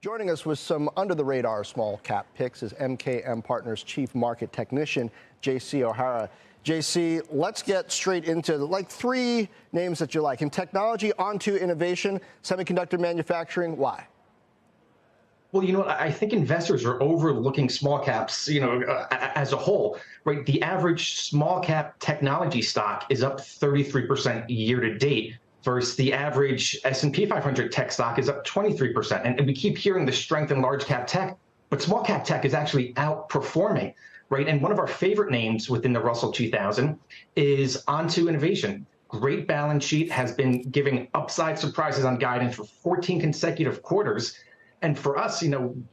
Joining us with some under-the-radar small-cap picks is MKM Partners Chief Market Technician, J.C. O'Hara. J.C., let's get straight into three names that you like. In technology, onto innovation, semiconductor manufacturing. Why? Well, I think investors are overlooking small caps, as a whole, right? The average small cap technology stock is up 33% year to date, versus the average S&P 500 tech stock is up 23%. And we keep hearing the strength in large cap tech, but small cap tech is actually outperforming, right? And one of our favorite names within the Russell 2000 is Onto Innovation. Great balance sheet, has been giving upside surprises on guidance for 14 consecutive quarters. And for us,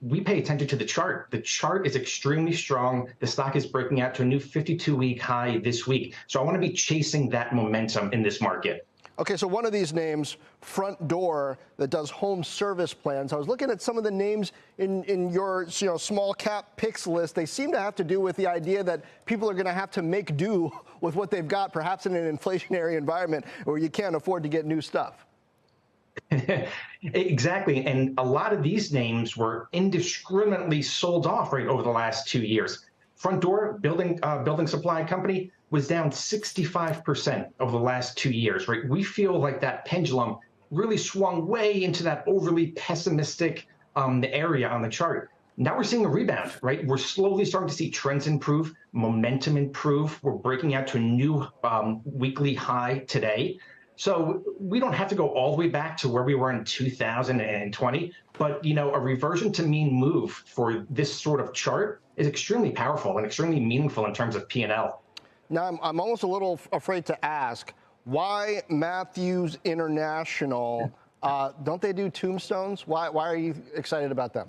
we pay attention to the chart. The chart is extremely strong. The stock is breaking out to a new 52-week high this week. So I want to be chasing that momentum in this market. Okay, so one of these names, Front Door, that does home service plans. I was looking at some of the names in your small cap picks list. They seem to have to do with the idea that people are going to have to make do with what they've got, perhaps in an inflationary environment where you can't afford to get new stuff. Exactly. And a lot of these names were indiscriminately sold off right over the last 2 years. Front Door, building supply company, was down 65% over the last 2 years, right? We feel like that pendulum really swung way into that overly pessimistic area on the chart. Now we're seeing a rebound, right? We're slowly starting to see trends improve, momentum improve. We're breaking out to a new weekly high today. So we don't have to go all the way back to where we were in 2020, but a reversion to mean move for this sort of chart is extremely powerful and extremely meaningful in terms of P&L. Now, I'm almost a little afraid to ask, why Matthews International? Don't they do tombstones? Why are you excited about them?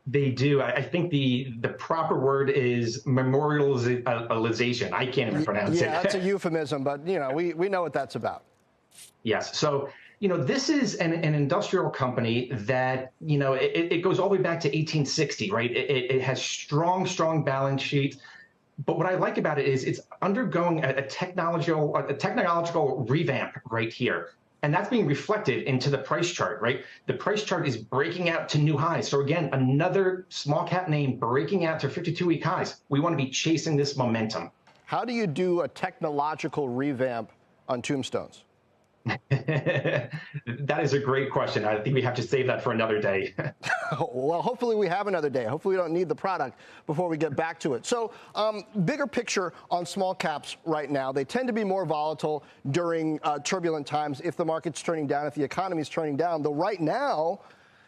They do. I think the proper word is memorialization. I can't even pronounce it. Yeah, that's a euphemism, but we know what that's about. Yes. So, this is an industrial company that, it goes all the way back to 1860, right? It has strong balance sheet. But what I like about it is it's undergoing a technological revamp right here. And that's being reflected into the price chart, right? The price chart is breaking out to new highs. So again, another small cap name breaking out to 52-week highs. We want to be chasing this momentum. How do you do a technological revamp on tombstones? That is a great question. I think we have to save that for another day. Well, hopefully we have another day. Hopefully we don't need the product before we get back to it. So bigger picture on small caps right now. They tend to be more volatile during turbulent times if the market's turning down, if the economy's turning down. Though right now,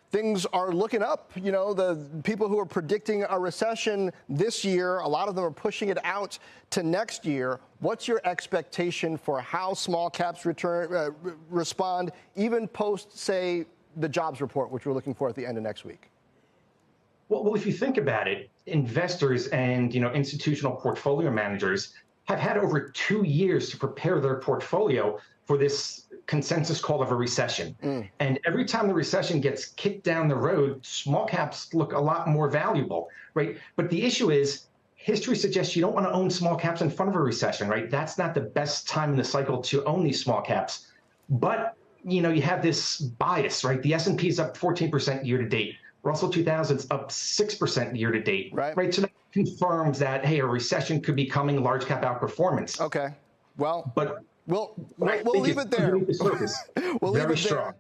things are looking up. The people who are predicting a recession this year, a lot of them are pushing it out to next year. What's your expectation for how small caps respond, even post, say, the jobs report, which we're looking for at the end of next week? Well, if you think about it, investors and institutional portfolio managers have had over 2 years to prepare their portfolio for this consensus call of a recession. And every time the recession gets kicked down the road, small caps look a lot more valuable, right? But the issue is, history suggests you don't want to own small caps in front of a recession, right? That's not the best time in the cycle to own these small caps. But, you have this bias, right? The S&P is up 14% year to date. Russell 2000 is up 6% year to date, right? So that confirms that, hey, a recession could be coming, large cap outperformance. Okay. Well, but we'll leave it there. We'll leave it there.